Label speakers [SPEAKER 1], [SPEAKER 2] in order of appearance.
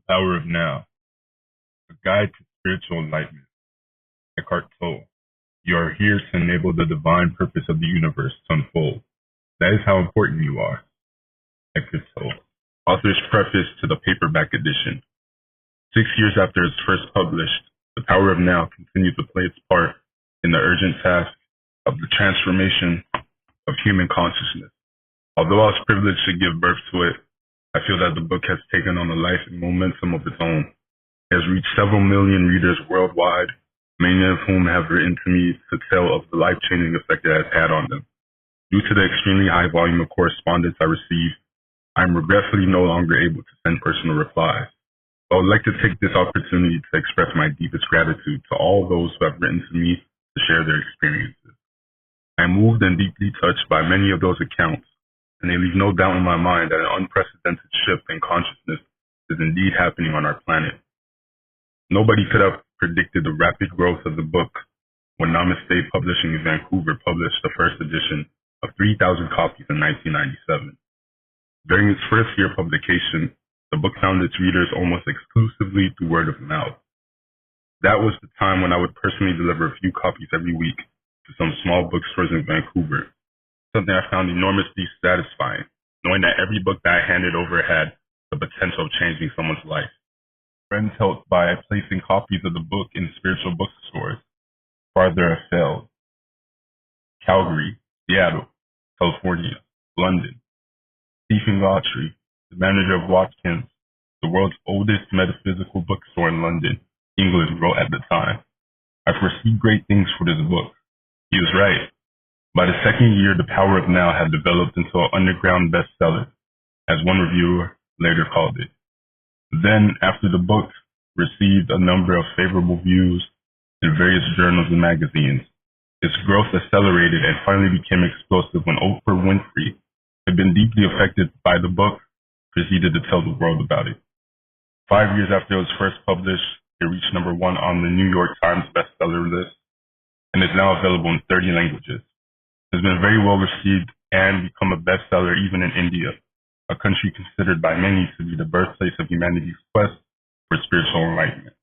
[SPEAKER 1] Hour of Now, a guide to spiritual enlightenment. Eckhart Tolle. You are here to enable the divine purpose of the universe to unfold. That is how important you are. Eckhart Tolle. Author's preface to the paperback edition. 6 years after its first published, The Power of Now continued to play its part in the urgent task of the transformation of human consciousness. Although I was privileged to give birth to it, I feel that the book has taken on a life and momentum of its own. It has reached several million readers worldwide, many of whom have written to me to tell of the life-changing effect it has had on them. Due to the extremely high volume of correspondence I receive, I am regretfully no longer able to send personal replies. I would like to take this opportunity to express my deepest gratitude to all those who have written to me to share their experiences. I am moved and deeply touched by many of those accounts, and they leave no doubt in my mind that an unprecedented shift in consciousness is indeed happening on our planet. Nobody could have predicted the rapid growth of the book when Namaste Publishing in Vancouver published the first edition of 3,000 copies in 1997. During its first year publication, the book found its readers almost exclusively through word of mouth. That was the time when I would personally deliver a few copies every week to some small bookstores in Vancouver, something I found enormously satisfying, knowing that every book that I handed over had the potential of changing someone's life. Friends helped by placing copies of the book in spiritual bookstores farther afield: Calgary, Seattle, California, London. Stephen Gautry, the manager of Watkins, the world's oldest metaphysical bookstore in London, England, wrote at the time, "I foresee great things for this book." He was right. By the second year, The Power of Now had developed into an underground bestseller, as one reviewer later called it. Then, after the book received a number of favorable reviews in various journals and magazines, its growth accelerated and finally became explosive when Oprah Winfrey, who had been deeply affected by the book, proceeded to tell the world about it. 5 years after it was first published, it reached number 1 on the New York Times bestseller list and is now available in 30 languages. It has been very well received and become a bestseller even in India, a country considered by many to be the birthplace of humanity's quest for spiritual enlightenment.